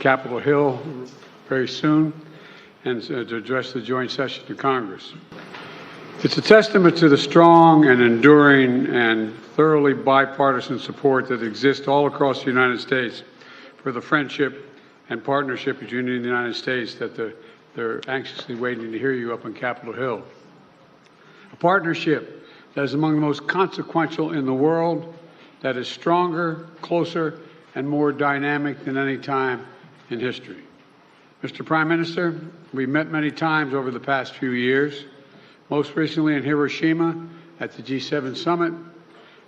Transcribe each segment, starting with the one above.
Capitol Hill very soon and to address the joint session of Congress. It's a testament to the strong and enduring and thoroughly bipartisan support that exists all across the United States for the friendship and partnership between India and the United States that they're anxiously waiting to hear you up on Capitol Hill. A partnership that is among the most consequential in the world, that is stronger, closer, and more dynamic than any time in history. Mr. Prime Minister, we've met many times over the past few years, most recently in Hiroshima at the G7 summit,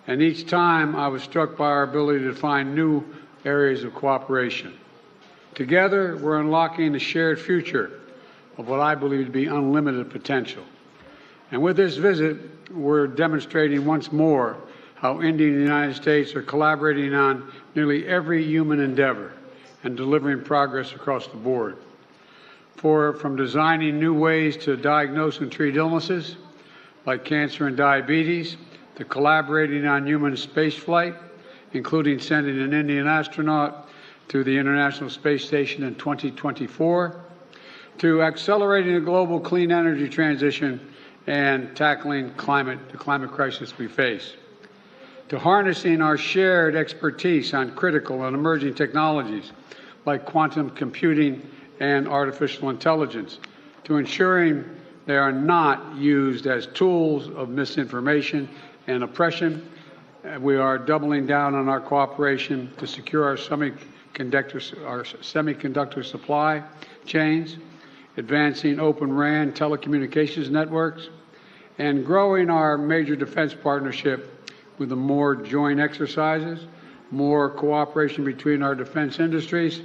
and each time I was struck by our ability to find new areas of cooperation. Together, we're unlocking the shared future of what I believe to be unlimited potential. And with this visit, we're demonstrating once more how India and the United States are collaborating on nearly every human endeavor and delivering progress across the board. From designing new ways to diagnose and treat illnesses like cancer and diabetes, to collaborating on human spaceflight, including sending an Indian astronaut to the International Space Station in 2024, to accelerating the global clean energy transition and tackling the climate crisis we face, to harnessing our shared expertise on critical and emerging technologies like quantum computing and artificial intelligence, to ensuring they are not used as tools of misinformation and oppression. We are doubling down on our cooperation to secure our semiconductor supply chains, advancing Open RAN telecommunications networks, and growing our major defense partnership with more joint exercises, more cooperation between our defense industries,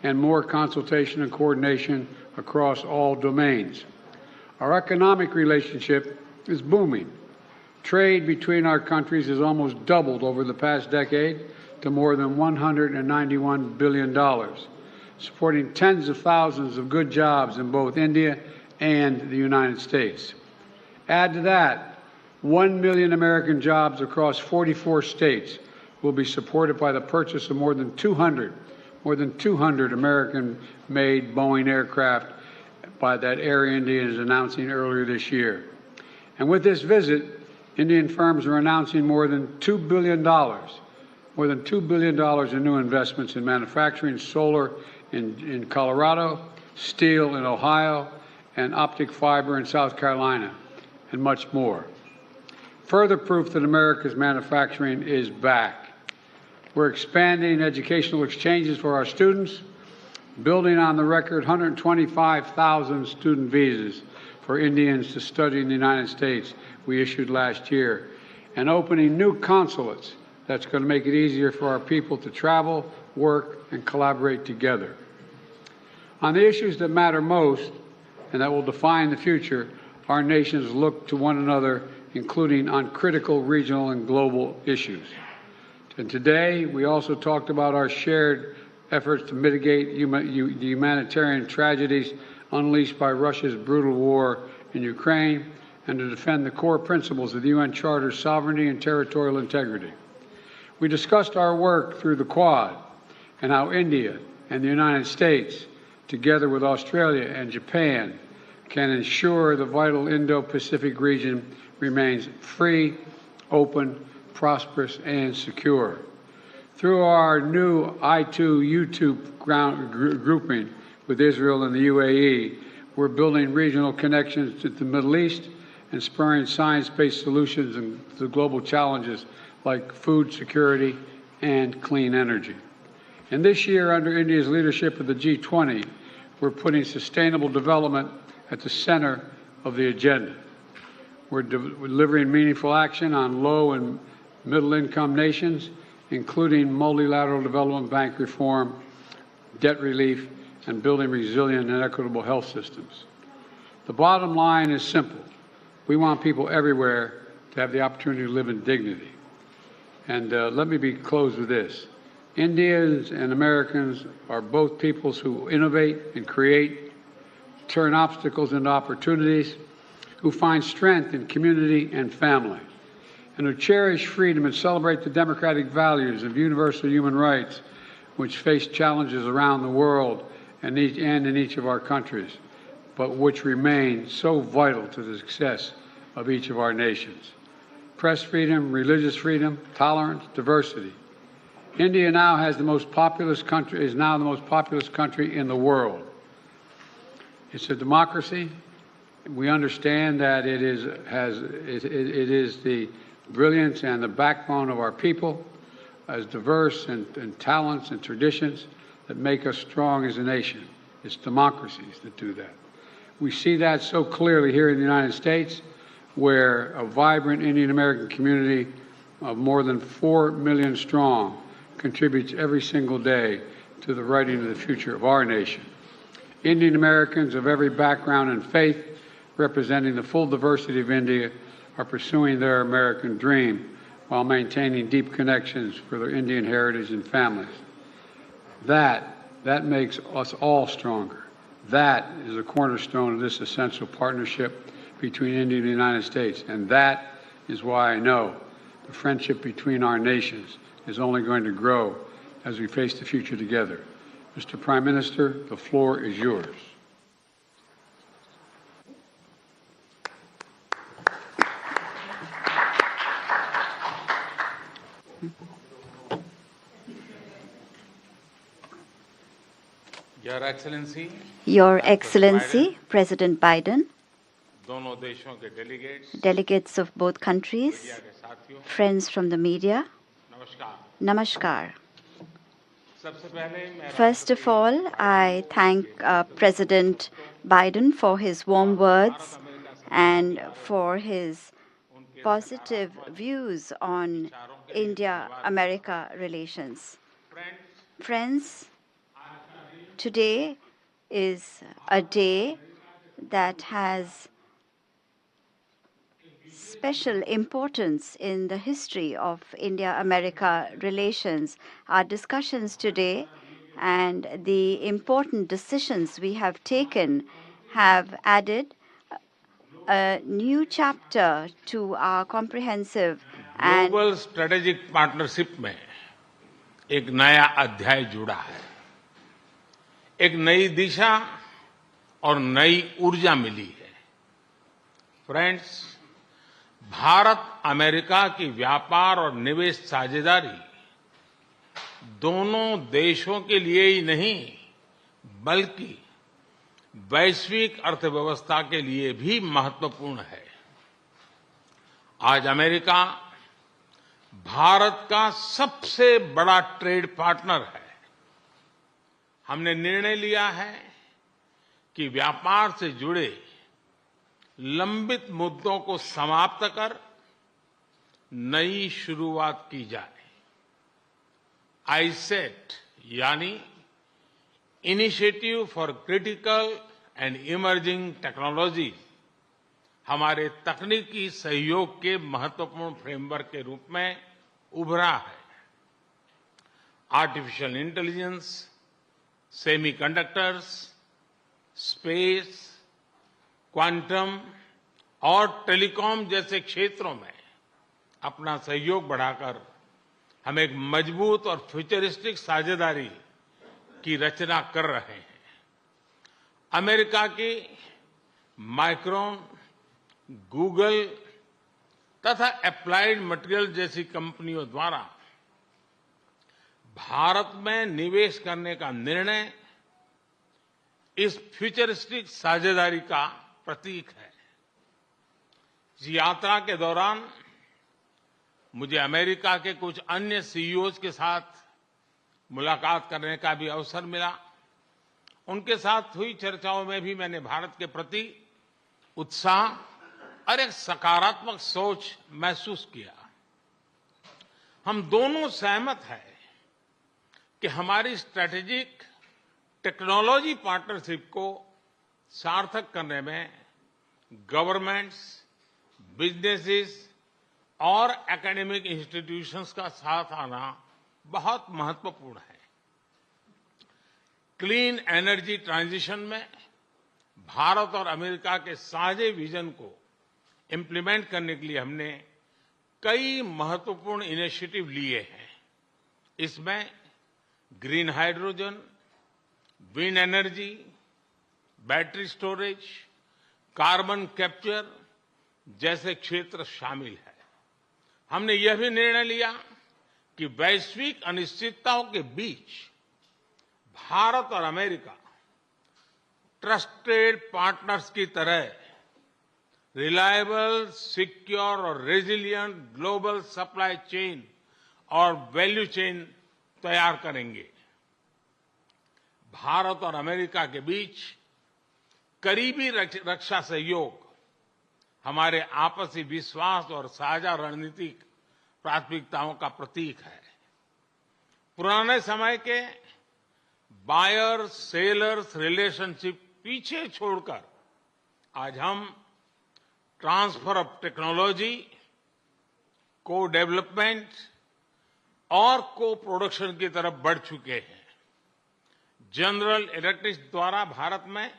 and more consultation and coordination across all domains. Our economic relationship is booming. Trade between our countries has almost doubled over the past decade to more than $191 billion, supporting tens of thousands of good jobs in both India and the United States. Add to that, 1 million American jobs across 44 states will be supported by the purchase of more than 200 American-made Boeing aircraft by that Air India is announcing earlier this year. And with this visit, Indian firms are announcing more than $2 billion in new investments in manufacturing, solar in Colorado, steel in Ohio, and optic fiber in South Carolina, and much more. Further proof that America's manufacturing is back. We're expanding educational exchanges for our students, building on the record 125,000 student visas for Indians to study in the United States we issued last year, and opening new consulates that's going to make it easier for our people to travel, work, and collaborate together. On the issues that matter most and that will define the future, our nations look to one another, including on critical regional and global issues. And today, we also talked about our shared efforts to mitigate the humanitarian tragedies unleashed by Russia's brutal war in Ukraine and to defend the core principles of the UN Charter's sovereignty and territorial integrity. We discussed our work through the Quad and how India and the United States, together with Australia and Japan, can ensure the vital Indo-Pacific region remains free, open, prosperous, and secure. Through our new I2U2 grouping with Israel and the UAE, we're building regional connections to the Middle East and spurring science-based solutions to global challenges like food security and clean energy. And this year, under India's leadership of the G20, we're putting sustainable development at the center of the agenda. We're delivering meaningful action on low and middle-income nations, including multilateral development bank reform, debt relief, and building resilient and equitable health systems. The bottom line is simple. We want people everywhere to have the opportunity to live in dignity. And let me close with this. Indians and Americans are both peoples who innovate and create, turn obstacles into opportunities, who find strength in community and family, and who cherish freedom and celebrate the democratic values of universal human rights, which face challenges around the world and in each of our countries, but which remain so vital to the success of each of our nations. Press freedom, religious freedom, tolerance, diversity. India now is now the most populous country in the world. It's a democracy. We understand that it is the brilliance and the backbone of our people, as diverse and talents and traditions that make us strong as a nation. It's democracies that do that. We see that so clearly here in the United States, where a vibrant Indian American community of more than 4 million strong contributes every single day to the writing of the future of our nation. Indian Americans of every background and faith, representing the full diversity of India, are pursuing their American dream while maintaining deep connections for their Indian heritage and families. That makes us all stronger. That is a cornerstone of this essential partnership between India and the United States. And that is why I know the friendship between our nations is only going to grow as we face the future together. Mr. Prime Minister, the floor is yours. Your Excellency, President Biden, delegates of both countries, friends from the media, Namaskar. First of all, I thank President Biden for his warm words and for his positive views on India-America relations. Friends, today is a day that has special importance in the history of India-America relations. Our discussions today and the important decisions we have taken have added a new chapter to our comprehensive and global strategic partnership में एक नया अध्याय जुड़ा है, एक नई दिशा और नई ऊर्जा मिली है। फ्रेंड्स, भारत अमेरिका की व्यापार और निवेश साझेदारी दोनों देशों के लिए ही नहीं बल्कि वैश्विक अर्थव्यवस्था के लिए भी महत्वपूर्ण है। आज अमेरिका भारत का सबसे बड़ा ट्रेड पार्टनर है। हमने निर्णय लिया है कि व्यापार से जुड़े लंबित मुद्दों को समाप्त कर नई शुरुआत की जाए। आईसेट यानी initiative for critical and emerging technology हमारे तकनीकी सहयोग के महत्वपूर्ण फ्रेमवर्क के रूप में उभरा है। Artificial intelligence, semiconductors, space, quantum और टेलीकॉम जैसे क्षेत्रों में अपना सहयोग बढ़ाकर हम एक मजबूत और फ्यूचरिस्टिक साझेदारी की रचना कर रहे हैं। अमेरिका की माइक्रोन, गूगल तथा एप्लाइड मटेरियल जैसी कंपनियों द्वारा भारत में निवेश करने का निर्णय इस फ्यूचरिस्टिक साझेदारी का प्रतीक है। इस यात्रा के दौरान मुझे अमेरिका के कुछ अन्य सीईओज के साथ मुलाकात करने का भी अवसर मिला। उनके साथ हुई चर्चाओं में भी मैंने भारत के प्रति उत्साह और एक सकारात्मक सोच महसूस किया। हम दोनों सहमत हैं कि हमारी स्ट्रैटेजिक टेक्नोलॉजी पार्टनरशिप को सार्थक करने में गवर्नमेंट्स, बिजनेसेस और एकेडमिक इंस्टीट्यूशंस का साथ आना बहुत महत्वपूर्ण है। क्लीन एनर्जी ट्रांजिशन में भारत और अमेरिका के साझे विजन को इम्प्लीमेंट करने के लिए हमने कई महत्वपूर्ण इनिशिएटिव लिए हैं। इसमें green hydrogen, wind energy, battery storage, carbon capture जैसे क्षेत्र शामिल है। हमने यह भी निर्णय लिया कि वैश्विक अनिश्चितताओं के बीच भारत और अमेरिका ट्रस्टेड पार्टनर्स की तरह रिलायबल, सिक्योर और रेजिलिएंट ग्लोबल सप्लाई चेन और वैल्यू चेन तैयार करेंगे। भारत और अमेरिका के बीच करीबी रक्षा सहयोग हमारे आपसी विश्वास और साझा रणनीतिक प्राथमिकताओं का प्रतीक है। पुराने समय के बायर सेलर्स रिलेशनशिप पीछे छोड़कर आज हम ट्रांसफर ऑफ टेक्नोलॉजी, को डेवलपमेंट और को प्रोडक्शन की तरफ बढ़ चुके हैं। जनरल इलेक्ट्रिक द्वारा भारत में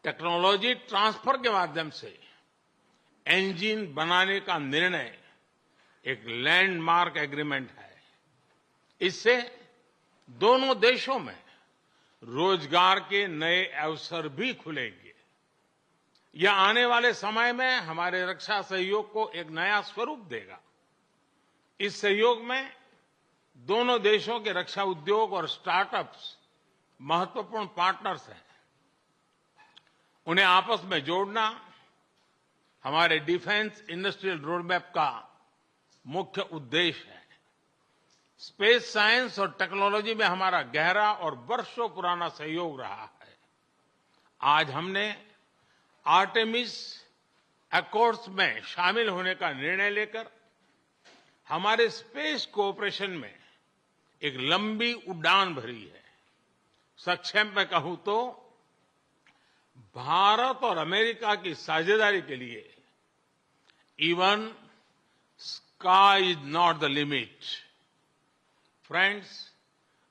टेक्नोलॉजी ट्रांसफर के माध्यम से इंजन बनाने का निर्णय एक लैंडमार्क एग्रीमेंट है। इससे दोनों देशों में रोजगार के नए अवसर भी खुलेंगे। यह आने वाले समय में हमारे रक्षा सहयोग को एक नया स्वरूप देगा। इस सहयोग में दोनों देशों के रक्षा उद्योग और स्टार्टअप्स महत्वपूर्ण पार्टनर्स हैं। उन्हें आपस में जोड़ना हमारे डिफेंस इंडस्ट्रियल रोडमैप का मुख्य उद्देश्य है। स्पेस साइंस और टेक्नोलॉजी में हमारा गहरा और वर्षों पुराना सहयोग रहा है। आज हमने आर्टेमिस अकॉर्ड्स में शामिल होने का निर्णय लेकर हमारे स्पेस कोऑपरेशन में एक लंबी उड़ान भरी है। संक्षेप में कहूं तो भारत और अमेरिका की साझेदारी के लिए even sky is not the limit. Friends,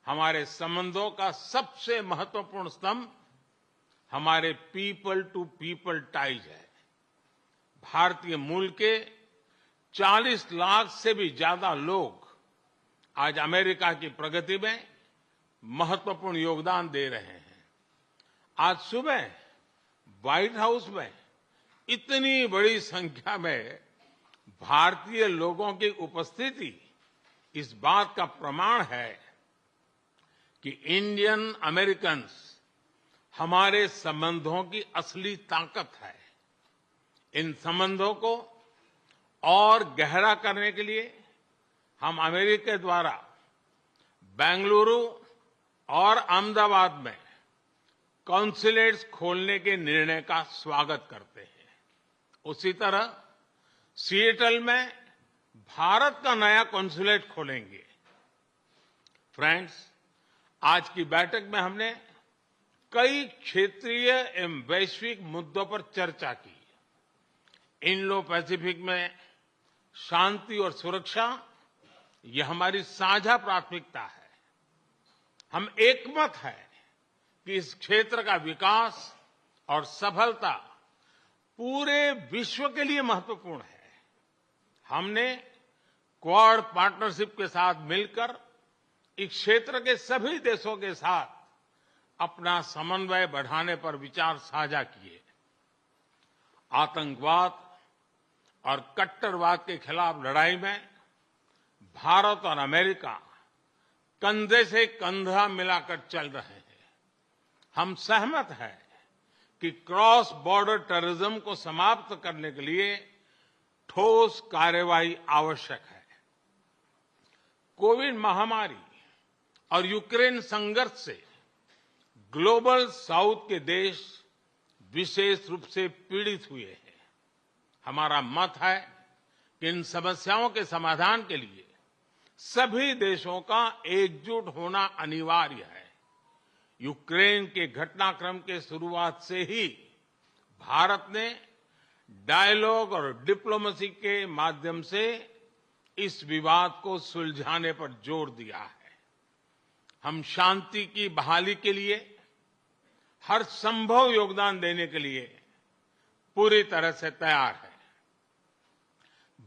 हमारे संबंधों का सबसे महत्वपूर्ण स्तंभ हमारे पीपल टू पीपल टाइज है। भारतीय मूल के 40 लाख से भी ज्यादा लोग आज अमेरिका की प्रगति में महत्वपूर्ण योगदान दे रहे हैं। आज सुबह व्हाइट हाउस में इतनी बड़ी संख्या में भारतीय लोगों की उपस्थिति इस बात का प्रमाण है कि इंडियन अमेरिकन्स हमारे संबंधों की असली ताकत है। इन संबंधों को और गहरा करने के लिए हम अमेरिका द्वारा बेंगलुरु और अहमदाबाद में कॉन्सुलेट्स खोलने के निर्णय का स्वागत करते हैं। उसी तरह सिएटल में भारत का नया कॉन्सुलेट खोलेंगे। फ्रेंड्स, आज की बैठक में हमने कई क्षेत्रीय एवं वैश्विक मुद्दों पर चर्चा की। इंडो पैसिफिक में शांति और सुरक्षा यह हमारी साझा प्राथमिकता है। हम एकमत हैं कि इस क्षेत्र का विकास और सफलता पूरे विश्व के लिए महत्वपूर्ण है। हमने क्वाड पार्टनरशिप के साथ मिलकर इस क्षेत्र के सभी देशों के साथ अपना समन्वय बढ़ाने पर विचार साझा किए। आतंकवाद और कट्टरवाद के खिलाफ लड़ाई में भारत और अमेरिका कंधे से कंधा मिलाकर चल रहे हैं। हम सहमत हैं कि क्रॉस बॉर्डर टेररिज्म को समाप्त करने के लिए ठोस कार्रवाई आवश्यक है। कोविड महामारी और यूक्रेन संघर्ष से ग्लोबल साउथ के देश विशेष रूप से पीड़ित हुए हैं। हमारा मत है कि इन समस्याओं के समाधान के लिए सभी देशों का एकजुट होना अनिवार्य है। यूक्रेन के घटनाक्रम के शुरुआत से ही भारत ने डायलॉग और डिप्लोमेसी के माध्यम से इस विवाद को सुलझाने पर जोर दिया है। हम शांति की बहाली के लिए हर संभव योगदान देने के लिए पूरी तरह से तैयार हैं।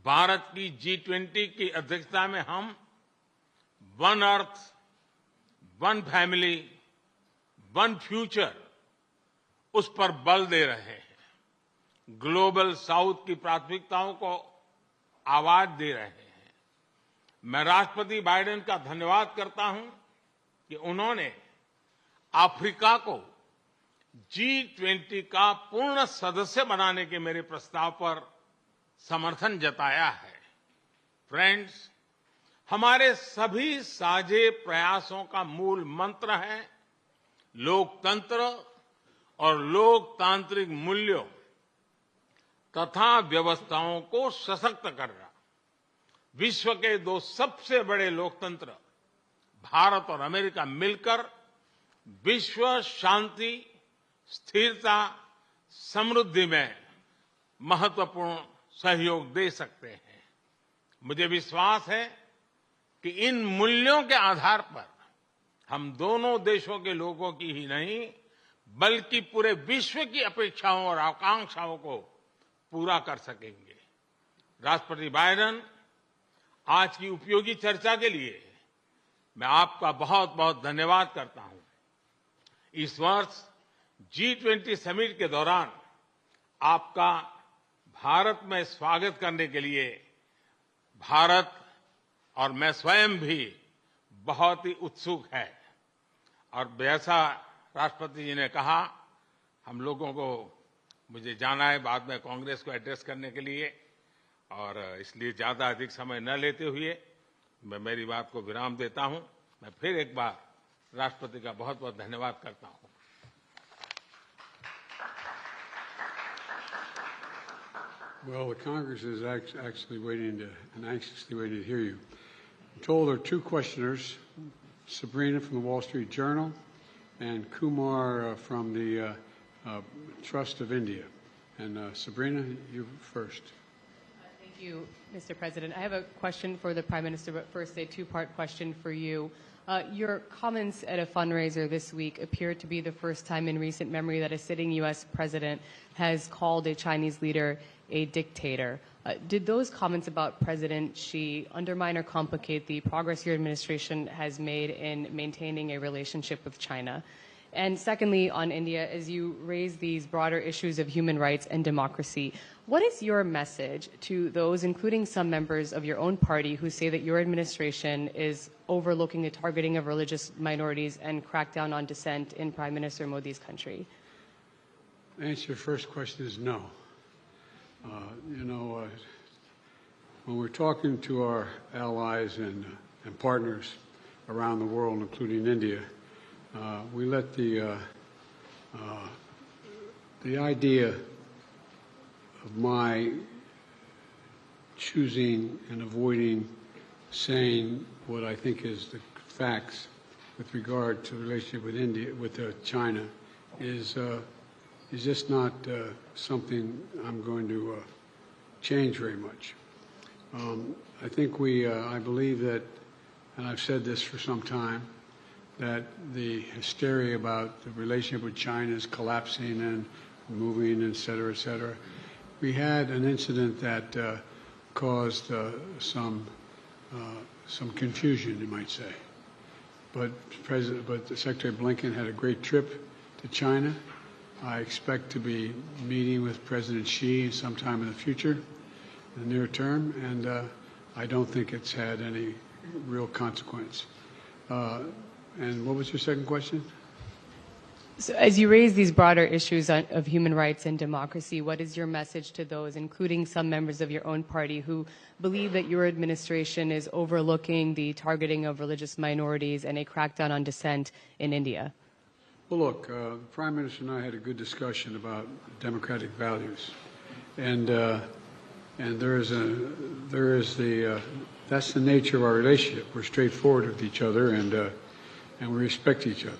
भारत की G20 की अध्यक्षता में हम one earth one family, one future, उस पर बल दे रहे हैं। ग्लोबल साउथ की प्राथमिकताओं को आवाज दे रहे हैं। मैं राष्ट्रपति बाइडेन का धन्यवाद करता हूं कि उन्होंने अफ्रीका को G20 का पूर्ण सदस्य बनाने के मेरे प्रस्ताव पर समर्थन जताया है। फ्रेंड्स, हमारे सभी साझे प्रयासों का मूल मंत्र है लोकतंत्र और लोकतांत्रिक मूल्यों तथा व्यवस्थाओं को सशक्त करना। विश्व के दो सबसे बड़े लोकतंत्र भारत और अमेरिका मिलकर विश्व शांति, स्थिरता, समृद्धि में महत्वपूर्ण सहयोग दे सकते हैं। मुझे विश्वास है कि इन मूल्यों के आधार पर हम दोनों देशों के लोगों की ही नहीं बल्कि पूरे विश्व की अपेक्षाओं और आकांक्षाओं को पूरा कर सकेंगे। राष्ट्रपति बाइडेन, आज की उपयोगी चर्चा के लिए मैं आपका बहुत बहुत धन्यवाद करता हूं। इस वर्ष G20 समिट के दौरान आपका भारत में स्वागत करने के लिए भारत और मैं स्वयं भी बहुत ही उत्सुक है। और जैसा राष्ट्रपति जी ने कहा, हम लोगों को मुझे जाना है बाद में कांग्रेस को एड्रेस करने के लिए, और इसलिए ज्यादा अधिक समय न लेते हुए मैं मेरी बात को विराम देता हूं। मैं फिर एक बार राष्ट्रपति का बहुत बहुत धन्यवाद करता हूं। Well, the Congress is actually waiting to, and anxiously waiting to hear you. I'm told there are two questioners, Sabrina from the Wall Street Journal and Kumar from the Trust of India. And Sabrina, you first. Thank you, Mr. President. I have a question for the Prime Minister, but first a two-part question for you. Your comments at a fundraiser this week appear to be the first time in recent memory that a sitting U.S. president has called a Chinese leader a dictator. Did those comments about President Xi undermine or complicate the progress your administration has made in maintaining a relationship with China? And secondly, on India, as you raise these broader issues of human rights and democracy, what is your message to those, including some members of your own party, who say that your administration is overlooking the targeting of religious minorities and crackdown on dissent in Prime Minister Modi's country? The answer to your first question is no. When we're talking to our allies and partners around the world, including India, we let the idea of my choosing and avoiding saying what I think is the facts with regard to the relationship with India, with China, is just not something I'm going to change very much. I think I believe that, and I've said this for some time, that the hysteria about the relationship with China is collapsing and moving, et cetera, et cetera. We had an incident that caused some confusion, you might say. But Secretary Blinken had a great trip to China. I expect to be meeting with President Xi sometime in the future, in the near term, and I don't think it's had any real consequence. And what was your second question? So as you raise these broader issues of human rights and democracy, what is your message to those, including some members of your own party, who believe that your administration is overlooking the targeting of religious minorities and a crackdown on dissent in India? Well, look, the Prime Minister and I had a good discussion about democratic values, and that's the nature of our relationship. We're straightforward with each other, and we respect each other.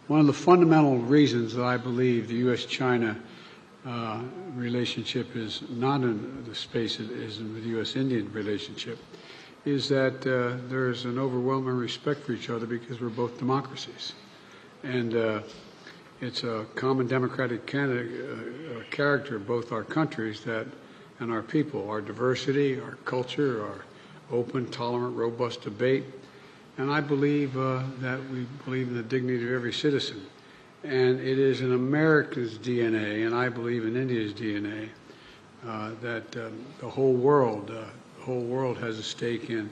One of the fundamental reasons that I believe the U.S.-China relationship is not in the space it is in the U.S.-Indian relationship is that there's an overwhelming respect for each other because we're both democracies. And it's a common democratic character of both our countries and our people, our diversity, our culture, our open, tolerant, robust debate. and I believe that we believe in the dignity of every citizen. And it is in America's DNA, and I believe in India's DNA, that the whole world has a stake in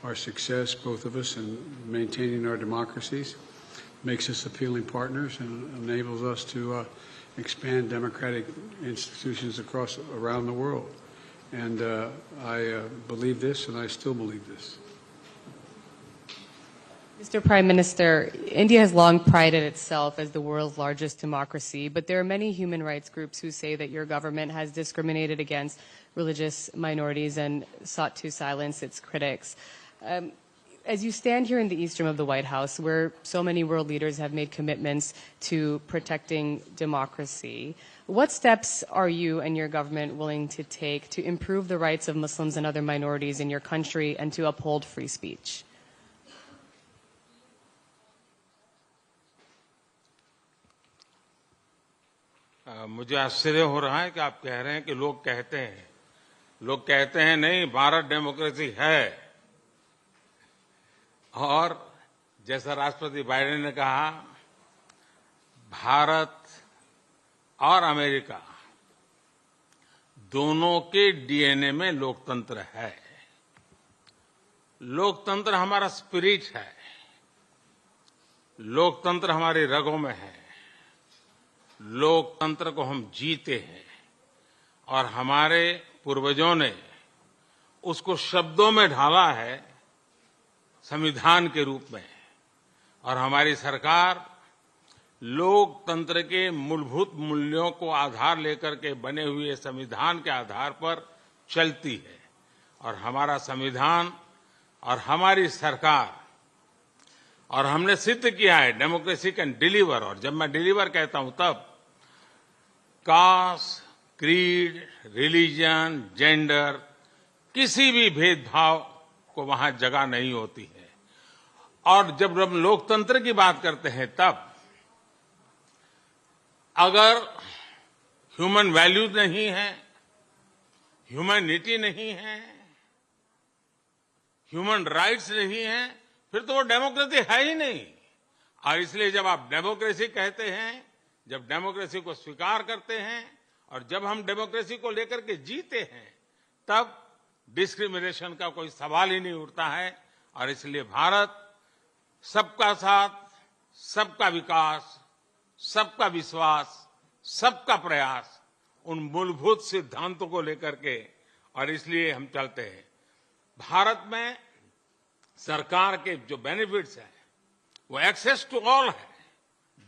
our success, both of us, in maintaining our democracies, makes us appealing partners, and enables us to expand democratic institutions around the world. And I believe this, and I still believe this. Mr. Prime Minister, India has long prided itself as the world's largest democracy, but there are many human rights groups who say that your government has discriminated against religious minorities and sought to silence its critics. As you stand here in the east room of the White House, where so many world leaders have made commitments to protecting democracy, what steps are you and your government willing to take to improve the rights of Muslims and other minorities in your country and to uphold free speech? मुझे आश्चर्य हो रहा है कि आप कह रहे हैं कि लोग कहते हैं नहीं, भारत डेमोक्रेसी है। और जैसा राष्ट्रपति बाइडेन ने कहा, भारत और अमेरिका दोनों के डीएनए में लोकतंत्र है। लोकतंत्र हमारा स्पिरिट है, लोकतंत्र हमारी रगों में है, लोकतंत्र को हम जीते हैं और हमारे पूर्वजों ने उसको शब्दों में ढाला है संविधान के रूप में। और हमारी सरकार लोकतंत्र के मूलभूत मूल्यों को आधार लेकर के बने हुए संविधान के आधार पर चलती है। और हमारा संविधान और हमारी सरकार, और हमने सिद्ध किया है डेमोक्रेसी कैन डिलीवर। और जब मैं डिलीवर कहता हूं तब कास्ट, क्रीड, रिलीजन, जेंडर, किसी भी भेदभाव को वहां जगह नहीं होती है। और जब हम लोकतंत्र की बात करते हैं तब अगर ह्यूमन वैल्यूज नहीं है, ह्यूमैनिटी नहीं है, ह्यूमन राइट्स नहीं है, फिर तो वो डेमोक्रेसी है ही नहीं। और इसलिए जब आप डेमोक्रेसी कहते हैं, जब डेमोक्रेसी को स्वीकार करते हैं और जब हम डेमोक्रेसी को लेकर के जीते हैं, तब डिस्क्रिमिनेशन का कोई सवाल ही नहीं उठता है। और इसलिए भारत सबका साथ, सबका विकास, सबका विश्वास, सबका प्रयास, उन मूलभूत सिद्धांतों को लेकर के, और इसलिए हम चलते हैं। भारत में सरकार के जो बेनिफिट्स हैं वो एक्सेस टू ऑल है,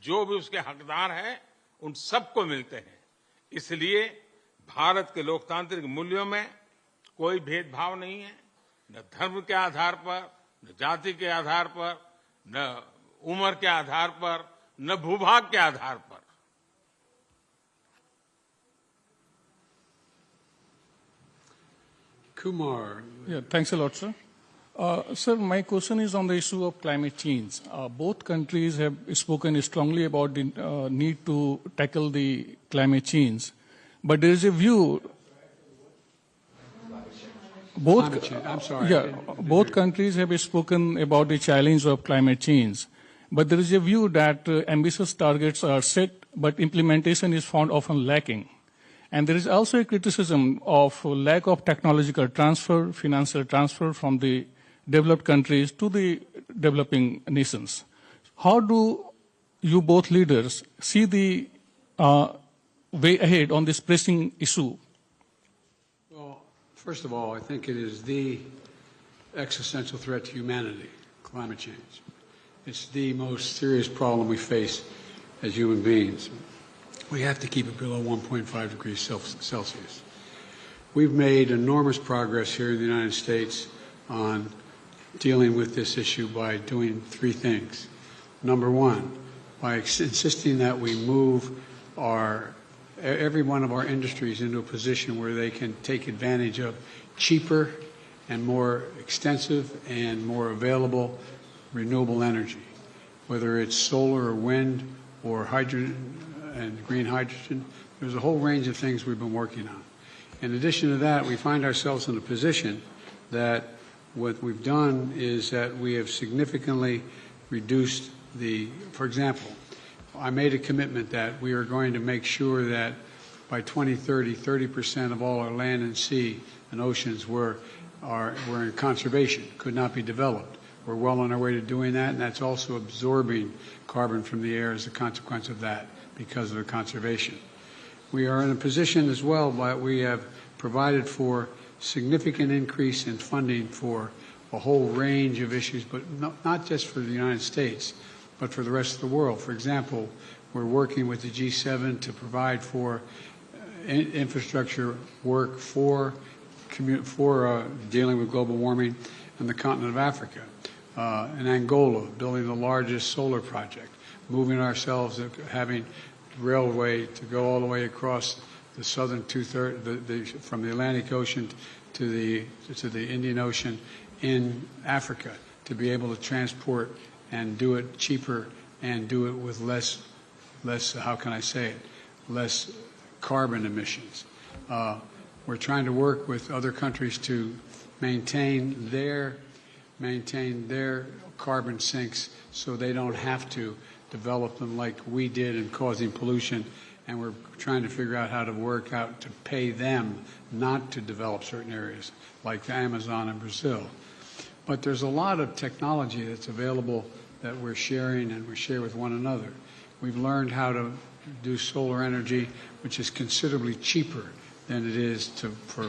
जो भी उसके हकदार हैं उन सबको मिलते हैं। इसलिए भारत के लोकतांत्रिक मूल्यों में कोई भेदभाव नहीं है, न धर्म के आधार पर, न जाति के आधार पर, न उम्र के आधार पर, न भूभाग के आधार पर। Kumar. Yeah, thanks a lot, sir. Sir, my question is on the issue of climate change. Both countries have spoken strongly about the need to tackle the climate change, but there is a view. Both countries have spoken about the challenge of climate change, but there is a view that ambitious targets are set, but implementation is found often lacking. And there is also a criticism of lack of technological transfer, financial transfer from the developed countries to the developing nations. How do you both leaders see the way ahead on this pressing issue? Well, first of all, I think it is the existential threat to humanity, climate change. It's the most serious problem we face as human beings. We have to keep it below 1.5 degrees Celsius. We've made enormous progress here in the United States on dealing with this issue by doing three things. Number one, by insisting that we move every one of our industries into a position where they can take advantage of cheaper and more extensive and more available renewable energy, whether it's solar or wind or hydrogen and green hydrogen. There's a whole range of things we've been working on. In addition to that, we find ourselves in a position that what we've done is that we have significantly reduced for example, I made a commitment that we are going to make sure that by 2030, 30% of all our land and sea and oceans were in conservation, could not be developed. We're well on our way to doing that, and that's also absorbing carbon from the air as a consequence of that because of the conservation. We are in a position as well, but we have provided for significant increase in funding for a whole range of issues, but not just for the United States, but for the rest of the world. For example, we're working with the G7 to provide for infrastructure work for dealing with global warming in the continent of Africa. In Angola, building the largest solar project, moving ourselves, having railway to go all the way across the southern two-thirds, from the Atlantic Ocean to the Indian Ocean in Africa, to be able to transport and do it cheaper and do it with less, how can I say it, less carbon emissions. We're trying to work with other countries to maintain their carbon sinks so they don't have to develop them like we did in causing pollution, and we're trying to figure out how to work out to pay them not to develop certain areas like the Amazon and Brazil. But there's a lot of technology that's available that we're sharing and we share with one another. We've learned how to do solar energy, which is considerably cheaper than it is for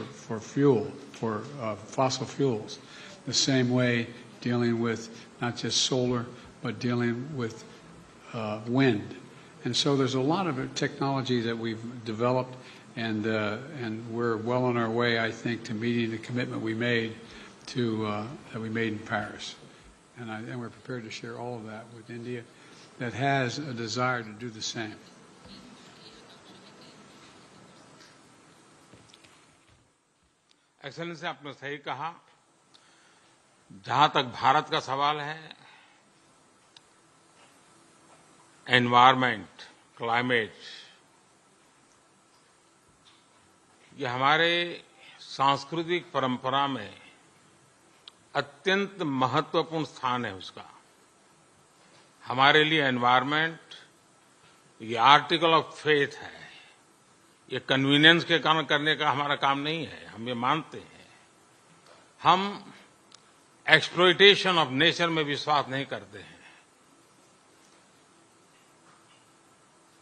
fossil fuels. The same way dealing with not just solar, but dealing with wind. And so there's a lot of technology that we've developed, and we're well on our way, I think, to meeting the commitment we made that we made in Paris. And we're prepared to share all of that with India that has a desire to do the same. Excellency, आपने सही कहा। जहां तक भारत का सवाल है, environment, climate, ये हमारे सांस्कृतिक परंपरा में अत्यंत महत्वपूर्ण स्थान है उसका। हमारे लिए एनवायरमेंट ये आर्टिकल ऑफ फेथ है। ये कन्वीनियंस के कारण करने का हमारा काम नहीं है, हम ये मानते हैं। हम एक्सप्लॉइटेशन ऑफ नेचर में विश्वास नहीं करते हैं।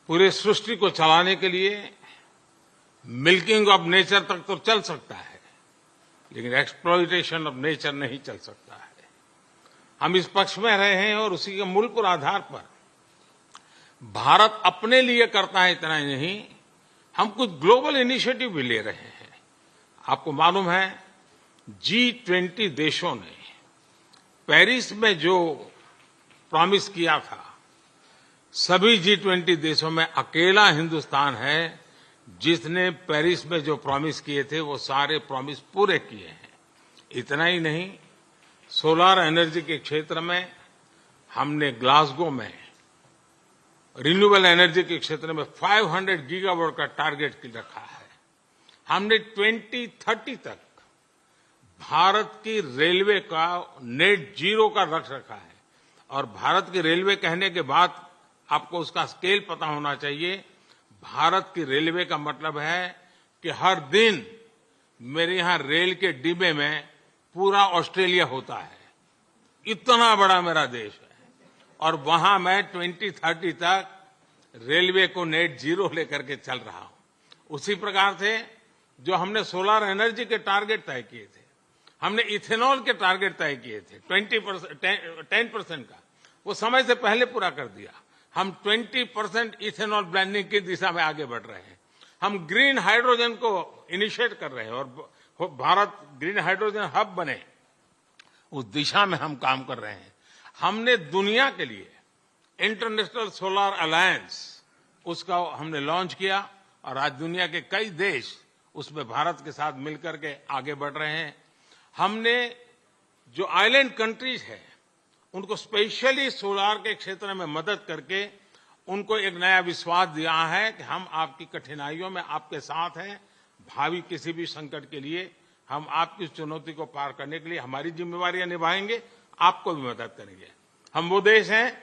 पूरे सृष्टि को चलाने के लिए मिल्किंग ऑफ नेचर तक तो चल सकता है, लेकिन एक्सप्लॉइटेशन ऑफ नेचर नहीं चल सकता है। हम इस पक्ष में रहे हैं और उसी के मूल पर आधार पर भारत अपने लिए करता है, इतना ही नहीं, हम कुछ ग्लोबल इनिशिएटिव भी ले रहे हैं। आपको मालूम है, G20 देशों ने पेरिस में जो प्रॉमिस किया था, सभी G20 देशों में अकेला हिंदुस्तान है जिसने पेरिस में जो प्रॉमिस किए थे वो सारे प्रॉमिस पूरे किए हैं। इतना ही नहीं, सोलर एनर्जी के क्षेत्र में हमने ग्लासगो में रिन्यूएबल एनर्जी के क्षेत्र में 500 गीगावाट का टारगेट रखा है। हमने 2030 तक भारत की रेलवे का नेट जीरो का लक्ष्य रखा है। और भारत की रेलवे कहने के बाद आपको उसका स्केल पता होना चाहिए। भारत की रेलवे का मतलब है कि हर दिन मेरे यहां रेल के डिब्बे में पूरा ऑस्ट्रेलिया होता है। इतना बड़ा मेरा देश है और वहां मैं 2030 तक रेलवे को नेट जीरो लेकर के चल रहा हूं। उसी प्रकार से जो हमने सोलर एनर्जी के टारगेट तय किए थे, हमने इथेनॉल के टारगेट तय किए थे 10% का, वो समय से पहले पूरा कर दिया। हम 20% इथेनॉल ब्लेंडिंग की दिशा में आगे बढ़ रहे हैं। हम ग्रीन हाइड्रोजन को इनिशिएट कर रहे हैं और भारत ग्रीन हाइड्रोजन हब बने, उस दिशा में हम काम कर रहे हैं। हमने दुनिया के लिए इंटरनेशनल सोलर अलायंस उसका हमने लॉन्च किया और आज दुनिया के कई देश उसमें भारत के साथ मिलकर के आगे बढ़ रहे हैं। हमने जो आइलैंड कंट्रीज है उनको स्पेशली सोलार के क्षेत्र में मदद करके उनको एक नया विश्वास दिया है कि हम आपकी कठिनाइयों में आपके साथ हैं। भावी किसी भी संकट के लिए हम आपकी इस चुनौती को पार करने के लिए हमारी जिम्मेवारियां निभाएंगे, आपको भी मदद करेंगे। हम वो देश हैं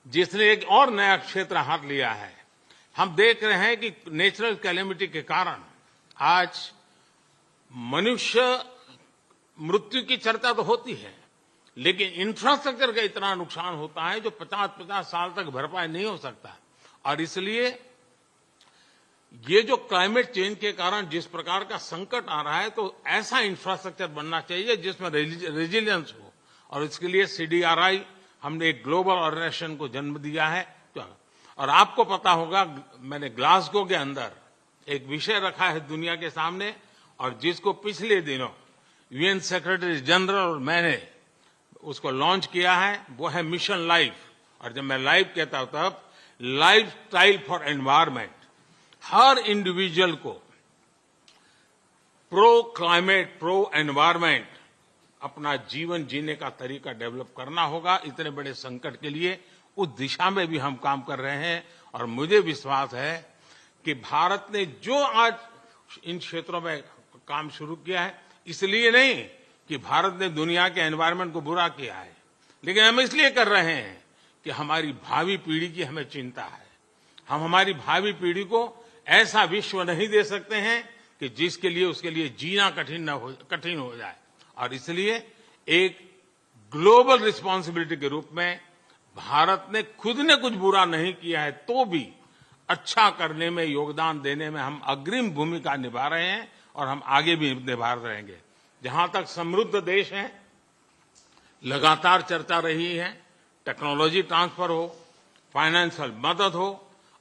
जिसने एक और नया क्षेत्र हाथ लिया है। हम देख रहे हैं कि नेचुरल कैलेमिटी के कारण आज मनुष्य मृत्यु की चर्चा तो होती है, लेकिन इंफ्रास्ट्रक्चर का इतना नुकसान होता है जो 50-50 साल तक भरपाई नहीं हो सकता। और इसलिए ये जो क्लाइमेट चेंज के कारण जिस प्रकार का संकट आ रहा है, तो ऐसा इंफ्रास्ट्रक्चर बनना चाहिए जिसमें रेजिलियंस हो, और इसके लिए CDRI हमने एक ग्लोबल ऑर्गेनाइजेशन को जन्म दिया है। और आपको पता होगा, मैंने ग्लासगो के अंदर एक विषय रखा है दुनिया के सामने, और जिसको पिछले दिनों UN सेक्रेटरी जनरल और मैंने उसको लॉन्च किया है, वो है मिशन लाइफ। और जब मैं लाइफ कहता हूं तब life style for environment. Her individual को प्रो क्लाइमेट, प्रो एनवायरमेंट अपना जीवन जीने का तरीका डेवलप करना होगा। इतने बड़े संकट के लिए उस दिशा में भी हम काम कर रहे हैं, और मुझे विश्वास है कि भारत ने जो आज इन क्षेत्रों में काम शुरू किया है, इसलिए नहीं कि भारत ने दुनिया के एनवायरनमेंट को बुरा किया है, लेकिन हम इसलिए कर रहे हैं कि हमारी भावी पीढ़ी की हमें चिंता है। हम हमारी भावी पीढ़ी को ऐसा विश्व नहीं दे सकते हैं कि जिसके लिए उसके लिए जीना कठिन हो जाए। और इसलिए एक ग्लोबल रिस्पॉन्सिबिलिटी के रूप में भारत ने खुद ने कुछ बुरा नहीं किया है, तो भी अच्छा करने में, योगदान देने में हम अग्रिम भूमिका निभा रहे हैं, और हम आगे भी निभा रहेंगे। जहां तक समृद्ध देश हैं, लगातार चर्चा रही है, टेक्नोलॉजी ट्रांसफर हो, फाइनेंशियल मदद हो,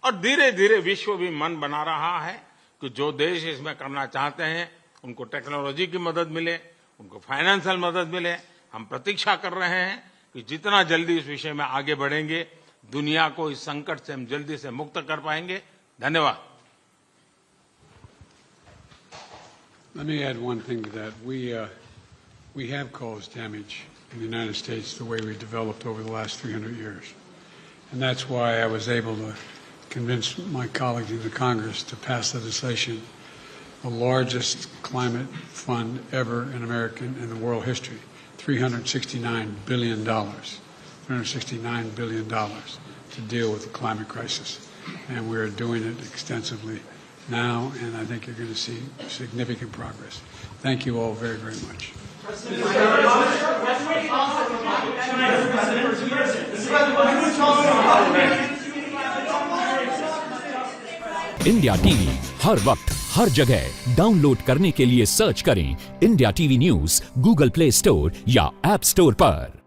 और धीरे धीरे विश्व भी मन बना रहा है कि जो देश इसमें करना चाहते हैं उनको टेक्नोलॉजी की मदद मिले, उनको फाइनेंशियल मदद मिले। हम प्रतीक्षा कर रहे हैं कि जितना जल्दी इस विषय में आगे बढ़ेंगे, दुनिया को इस संकट से हम जल्दी से मुक्त कर पाएंगे। धन्यवाद। Let me add one thing to that. We have caused damage in the United States the way we developed over the last 300 years. And that's why I was able to convince my colleagues in the Congress to pass legislation, the largest climate fund ever in American and in world history, $369 billion. $369 billion to deal with the climate crisis. And we're doing it extensively now, and I think you're going to see significant progress. Thank you all very, very much. India TV हर वक्त हर जगह download करने के लिए search करें India TV news Google Play Store या app store पर।